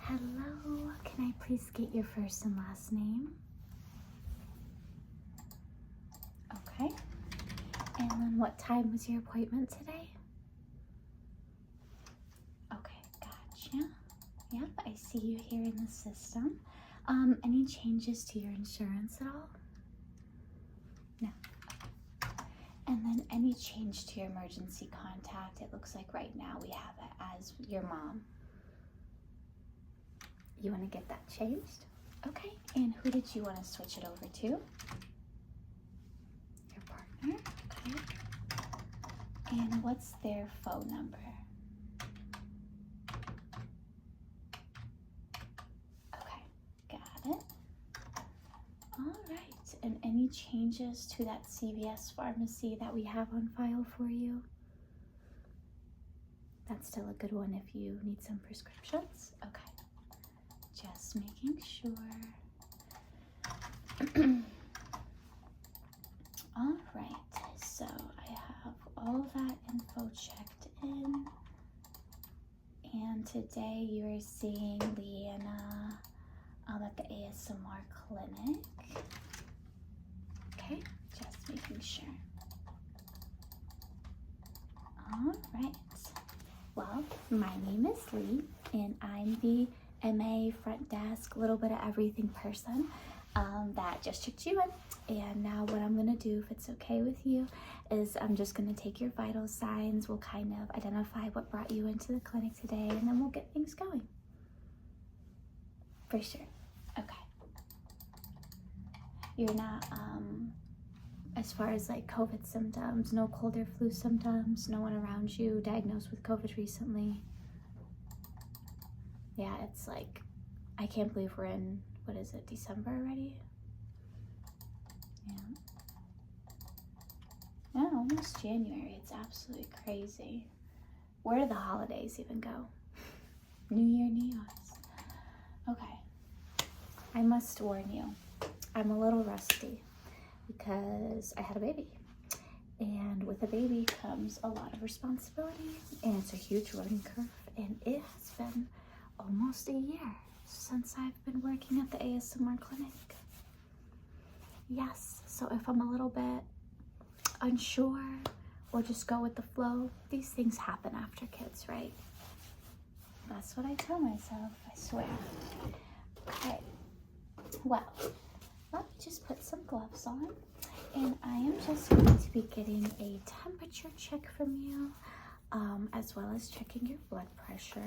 Hello, can I please get your first and last name? Okay. And then what time was your appointment today? Okay, gotcha. Yep, I see you here in the system. Any changes to your insurance at all? No. And then any change to your emergency contact? It looks like right now we have it as your mom. You want to get that changed? Okay, and who did you want to switch it over to? Your partner, okay. And what's their phone number? Okay, got it. All right, and any changes to that CVS pharmacy that we have on file for you? That's still a good one if you need some prescriptions? Okay. Just making sure. All right, so I have all that info checked in. And today you are seeing Leanna at the ASMR clinic. Okay, just making sure. All right. Well, my name is Lee, and I'm the MA front desk, little bit of everything person that just checked you in. And now what I'm gonna do, if it's okay with you, is I'm just gonna take your vital signs. We'll kind of identify what brought you into the clinic today, and then we'll get things going. For sure. Okay. You're not, as far as like COVID symptoms, no cold or flu symptoms, no one around you diagnosed with COVID recently? Yeah, it's like, I can't believe we're in, what is it, December already? Yeah. Yeah, almost January. It's absolutely crazy. Where do the holidays even go? New Year, New Year's. Okay. I must warn you, I'm a little rusty because I had a baby. And with a baby comes a lot of responsibility, and it's a huge learning curve, and it has been almost a year since I've been working at the ASMR clinic. Yes, so if I'm a little bit unsure or just go with the flow, these things happen after kids, right? That's what I tell myself, I swear. Okay, well, let me just put some gloves on, and I am just going to be getting a temperature check from you, as well as checking your blood pressure.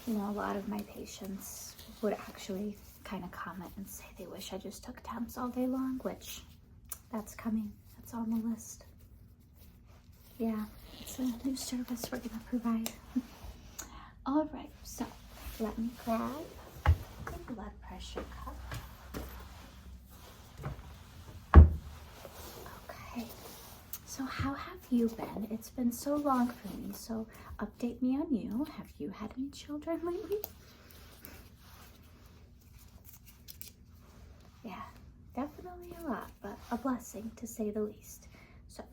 You know, a lot of my patients would actually kind of comment and say they wish I just took temps all day long, which that's coming. That's on the list. Yeah, it's a new service we're gonna provide. All right, so let me grab the blood pressure cup. Okay, so how have you been? It's been so long for me, so update me on you. Have you had any children lately? Yeah, definitely a lot, but a blessing to say the least. So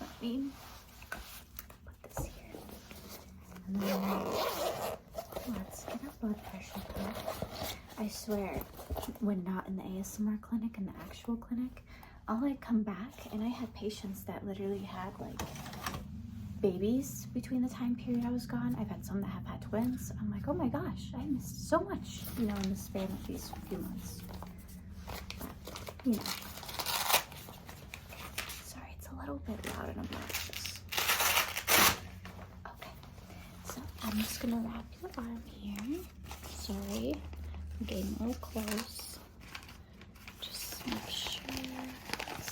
let me put this here. And then let's get a blood pressure cup. I swear, when not in the ASMR clinic, in the actual clinic, I'll like come back and I had patients that literally had like babies between the time period I was gone. I've had some that have had twins. I'm like, oh my gosh, I missed so much, you know, in the span of these few months. But, you know, sorry, it's a little bit loud and obnoxious. Okay, so I'm just gonna wrap your arm here. Sorry, I'm getting a little close. Just make sure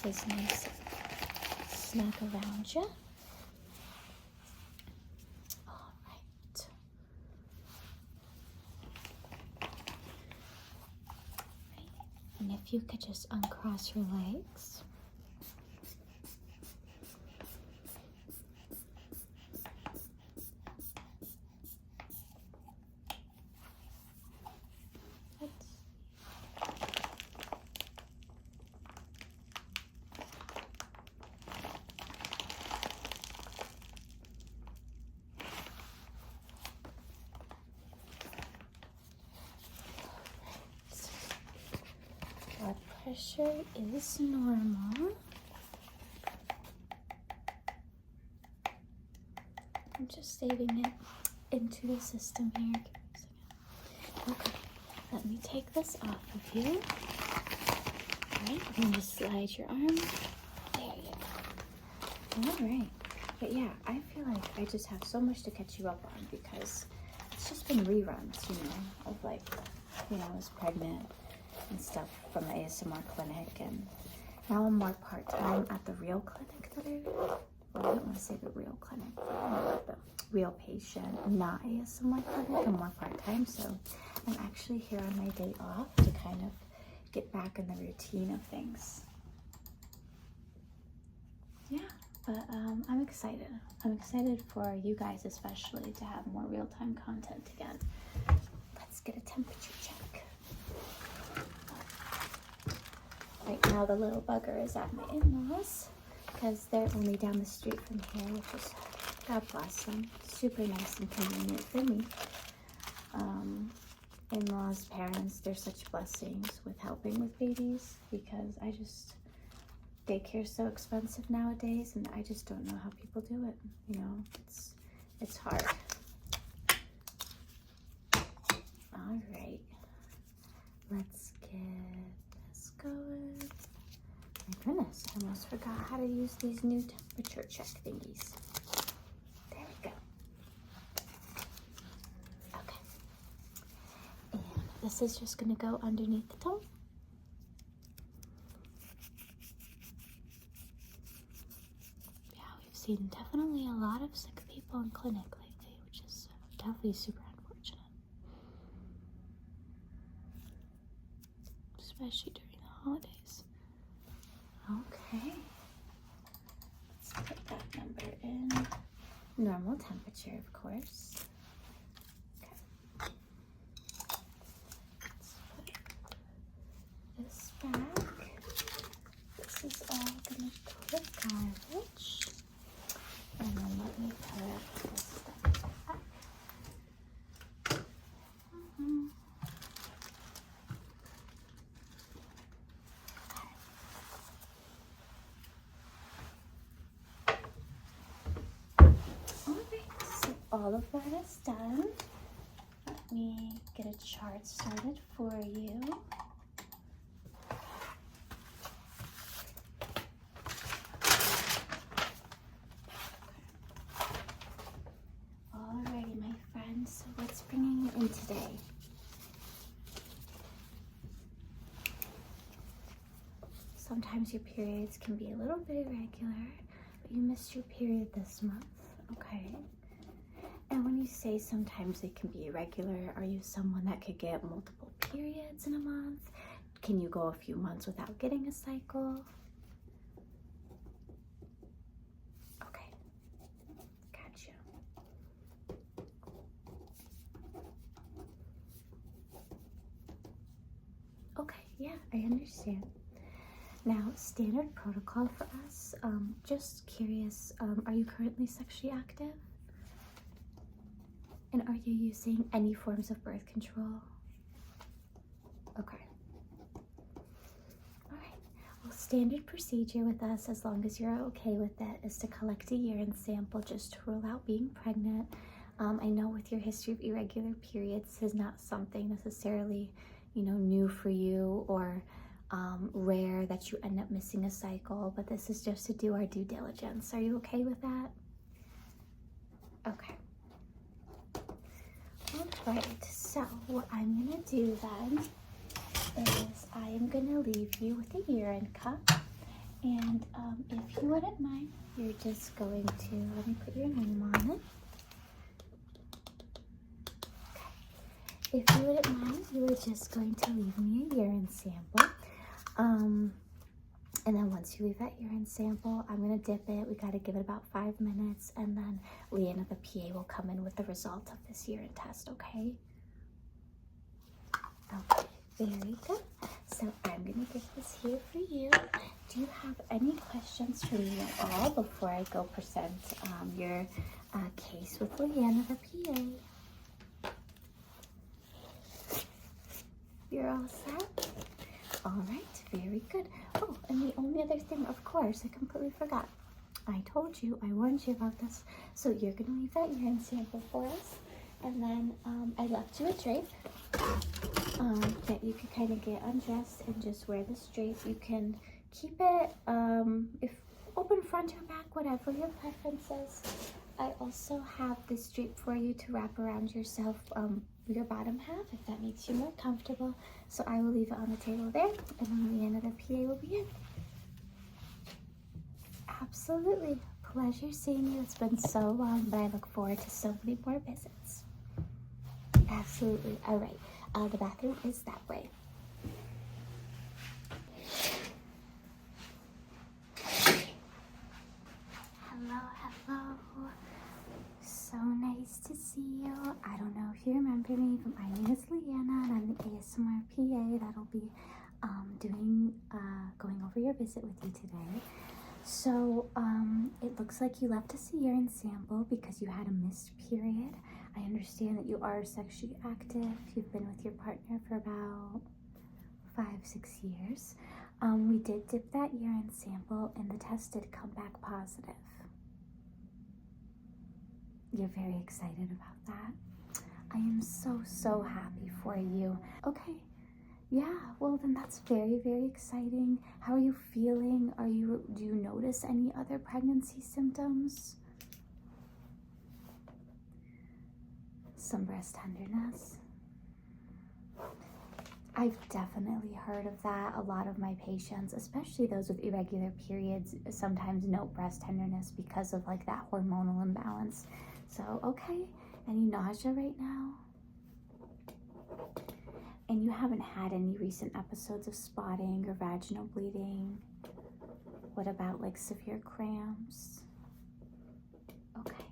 this is nice and snug around you. All right. And if you could just uncross your legs. pressure is normal. I'm just saving it into the system here. Okay, let me take this off of you. Alright, I'm gonna slide your arm. There you go. Alright. But yeah, I feel like I just have so much to catch you up on because it's just been reruns, you know, of like, you know, I was pregnant and stuff from the ASMR clinic, and now I'm more part-time at the real clinic that I, well, I don't want to say the real clinic, but the real patient, not ASMR clinic. I'm more part-time, so I'm actually here on my day off to kind of get back in the routine of things. Yeah, but I'm excited. I'm excited for you guys especially to have more real-time content again. Let's get a temperature check. Right now the little bugger is at my in-laws because they're only down the street from here, which is, God bless them, super nice and convenient for me. In-laws, parents, they're such blessings with helping with babies because daycare's so expensive nowadays, and I just don't know how people do it. You know, it's hard. All right, let's get this going. My goodness, I almost forgot how to use these new temperature check thingies. There we go. Okay. And this is just gonna go underneath the tongue. Yeah, we've seen definitely a lot of sick people in clinic lately, which is definitely super unfortunate. Especially during the holidays. Okay. Let's put that number in. Normal temperature, of course. Okay. Let's put this back. This is all gonna go with garbage. And then let me put this stuff back. All of that is done. Let me get a chart started for you. Alrighty, my friends, so what's bringing you in today? Sometimes your periods can be a little bit irregular, but you missed your period this month, okay? And when you say sometimes it can be irregular, are you someone that could get multiple periods in a month? Can you go a few months without getting a cycle? Okay, gotcha. Okay, yeah, I understand. Now, standard protocol for us, just curious, are you currently sexually active? And are you using any forms of birth control? Okay. All right. Well, standard procedure with us, as long as you're okay with it, is to collect a urine sample just to rule out being pregnant. I know with your history of irregular periods, this is not something necessarily, you know, new for you or rare that you end up missing a cycle, but this is just to do our due diligence. Are you okay with that? Okay. Alright, so what I'm gonna do then is I am gonna leave you with a urine cup, and if you wouldn't mind, you're just going to, let me put your name on it. Okay. If you wouldn't mind, you are just going to leave me a urine sample. And then once you leave that urine sample, I'm gonna dip it. We gotta give it about 5 minutes, and then Leanna, the PA, will come in with the result of this urine test, okay? Okay, very good. So I'm gonna get this here for you. Do you have any questions for me at all before I go present your case with Leanna, the PA? You're all set? All right. Very good. Oh, and the only other thing, of course, I completely forgot. I told you, I warned you about this. So you're going to leave that urine sample for us. And then I left you a drape that you could kind of get undressed and just wear this drape. You can keep it if open front or back, whatever your preference is. I also have this drape for you to wrap around yourself, your bottom half, if that makes you more comfortable. So I will leave it on the table there, and then Leanna, the PA, will be in. Absolutely. Pleasure seeing you. It's been so long, but I look forward to so many more visits. Absolutely. All right. The bathroom is that way. Hello, hello. So nice to see you. I don't know if you remember me, but my name is Leanna, and I'm the ASMR PA that'll be going over your visit with you today. So it looks like you left us a urine sample because you had a missed period. I understand that you are sexually active. You've been with your partner for about 5-6 years. We did dip that urine sample and the test did come back positive. You're very excited about that. I am so happy for you. Okay. Yeah, well then that's very, very exciting. How are you feeling? Do you notice any other pregnancy symptoms? Some breast tenderness. I've definitely heard of that. A lot of my patients, especially those with irregular periods, sometimes note breast tenderness because of like that hormonal imbalance. So, okay. Any nausea right now? And you haven't had any recent episodes of spotting or vaginal bleeding? What about like severe cramps? Okay.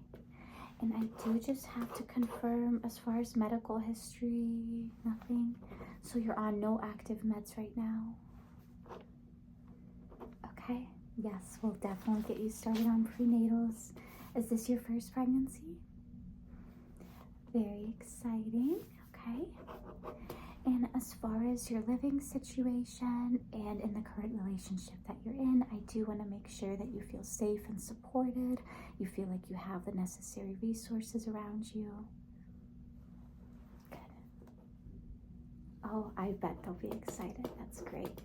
And I do just have to confirm, as far as medical history, nothing. So you're on no active meds right now? Okay. Yes, we'll definitely get you started on prenatals. Is this your first pregnancy? Very exciting. Okay. And as far as your living situation and in the current relationship that you're in, I do want to make sure that you feel safe and supported. You feel like you have the necessary resources around you. Good. Oh, I bet they'll be excited. That's great.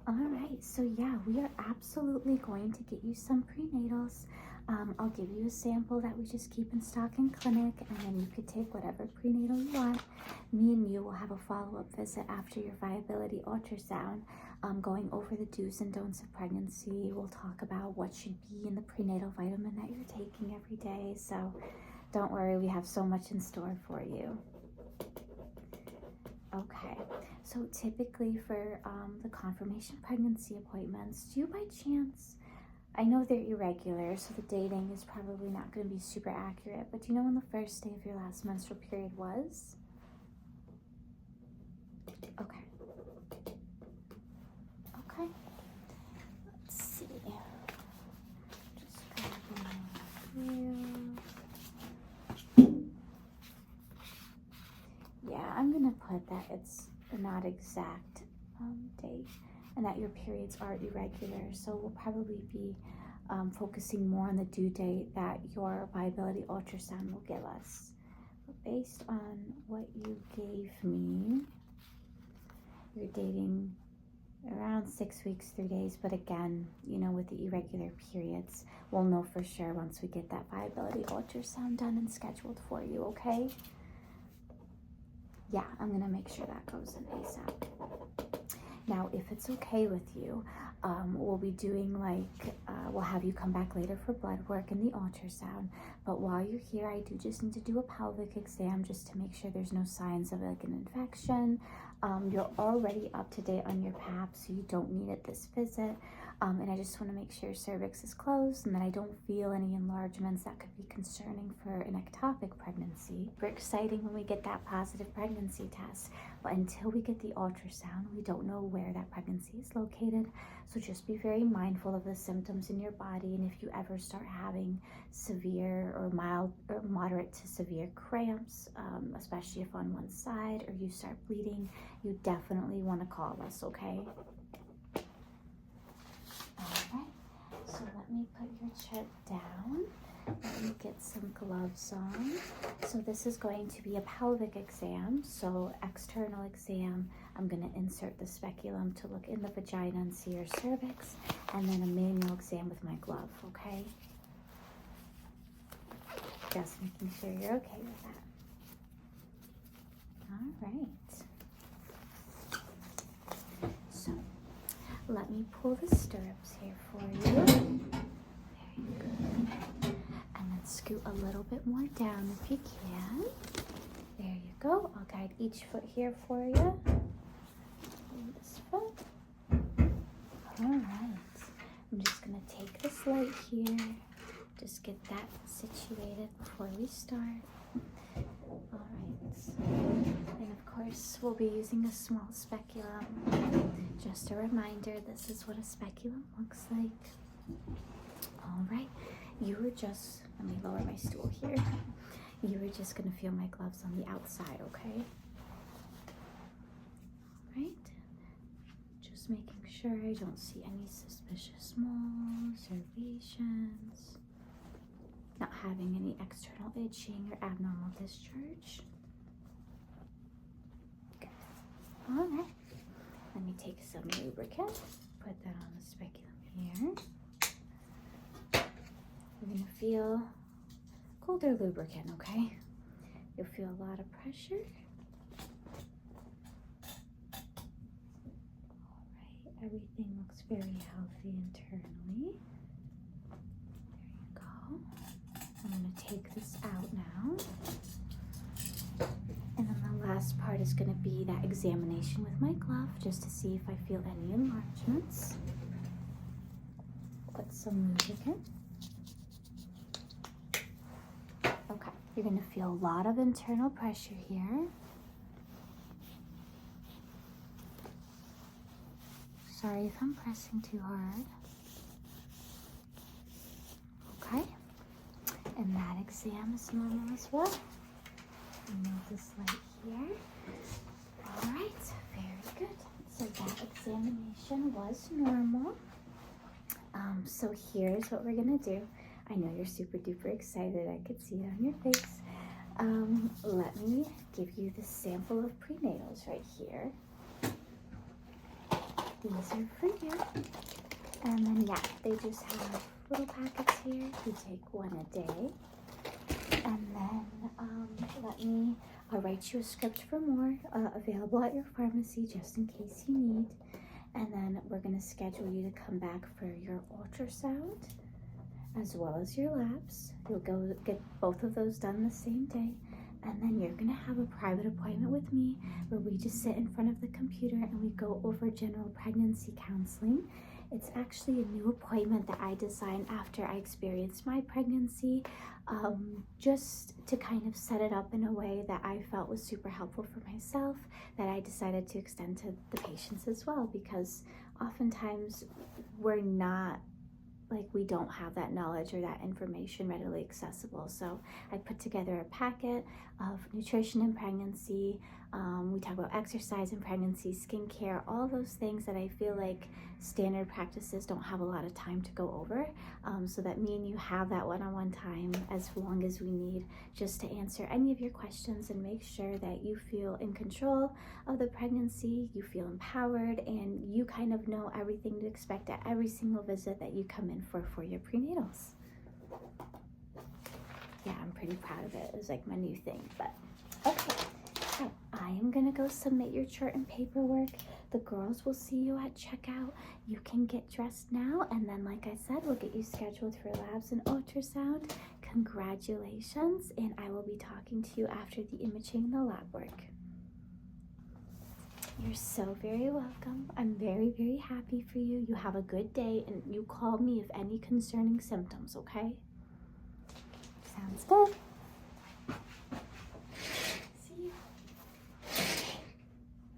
All right, so yeah, we are absolutely going to get you some prenatals. I'll give you a sample that we just keep in stock in clinic, and then you could take whatever prenatal you want. Me and you will have a follow-up visit after your viability ultrasound, going over the do's and don'ts of pregnancy. We'll talk about what should be in the prenatal vitamin that you're taking every day. So don't worry, we have so much in store for you. Okay, so typically for the confirmation pregnancy appointments, do you by chance, I know they're irregular, so the dating is probably not going to be super accurate, but do you know when the first day of your last menstrual period was? Okay. Okay. Let's see. Just grabbing here. Yeah, I'm going to put that it's not exact date, and that your periods are irregular, so we'll probably be focusing more on the due date that your viability ultrasound will give us. But based on what you gave me, you're dating around 6 weeks, 3 days, but again, you know, with the irregular periods, we'll know for sure once we get that viability ultrasound done and scheduled for you, okay? Yeah, I'm gonna make sure that goes in ASAP. Now, if it's okay with you, we'll be doing we'll have you come back later for blood work and the ultrasound. But while you're here, I do just need to do a pelvic exam just to make sure there's no signs of like an infection. You're already up to date on your PAP, so you don't need it this visit. And I just want to make sure your cervix is closed and that I don't feel any enlargements that could be concerning for an ectopic pregnancy. Super exciting when we get that positive pregnancy test, but until we get the ultrasound, we don't know where that pregnancy is located. So just be very mindful of the symptoms in your body, and if you ever start having severe or mild or moderate to severe cramps, especially if on one side, or you start bleeding, you definitely want to call us, okay? Alright, so let me put your chart down. Let me get some gloves on. So this is going to be a pelvic exam, so external exam. I'm going to insert the speculum to look in the vagina and see your cervix, and then a manual exam with my glove, okay? Just making sure you're okay with that. All right. So let me pull the stirrups here for you. Very good. And then scoot a little bit more down if you can. There you go. I'll guide each foot here for you. This foot. All right. I'm just going to take this light here. Just get that situated before we start. All right. And of course, we'll be using a small speculum. Just a reminder, this is what a speculum looks like. All right. You were just, let me lower my stool here. You were just going to feel my gloves on the outside, okay? All right. Just making sure I don't see any suspicious moles or lesions. Not having any external itching or abnormal discharge. Good. All right. Let me take some lubricant. Put that on the speculum here. You're going to feel colder lubricant, okay? You'll feel a lot of pressure. All right. Everything looks very healthy internally. There you go. I'm going to take this out now. And then the last part is going to be that examination with my glove, just to see if I feel any enlargements. Put some lubricant. Okay, you're going to feel a lot of internal pressure here. Sorry if I'm pressing too hard. Okay. And that exam is normal as well. Move this light here. All right, very good. So that examination was normal. So here's what we're gonna do. I know you're super duper excited. I could see it on your face. Let me give you the sample of prenatals right here. These are for you. And then yeah, they just have little packets here. You take one a day. And then I'll write you a script for more, available at your pharmacy just in case you need. And then we're going to schedule you to come back for your ultrasound as well as your labs. You'll go get both of those done the same day. And then you're going to have a private appointment with me where we just sit in front of the computer and we go over general pregnancy counseling. It's actually a new appointment that I designed after I experienced my pregnancy, just to kind of set it up in a way that I felt was super helpful for myself, that I decided to extend to the patients as well, because oftentimes we don't have that knowledge or that information readily accessible. So I put together a packet of nutrition in pregnancy. We talk about exercise in pregnancy, skincare, all those things that I feel like standard practices don't have a lot of time to go over, so that me and you have that one-on-one time as long as we need, just to answer any of your questions and make sure that you feel in control of the pregnancy, you feel empowered, and you kind of know everything to expect at every single visit that you come in for your prenatals. Yeah, I'm pretty proud of it. It was like my new thing, but okay. So I am gonna go submit your chart and paperwork. The girls will see you at checkout. You can get dressed now, and then like I said, we'll get you scheduled for labs and ultrasound. Congratulations, and I will be talking to you after the imaging and the lab work. You're so very welcome. I'm very, very happy for you. You have a good day, and you call me if any concerning symptoms, okay? Sounds good.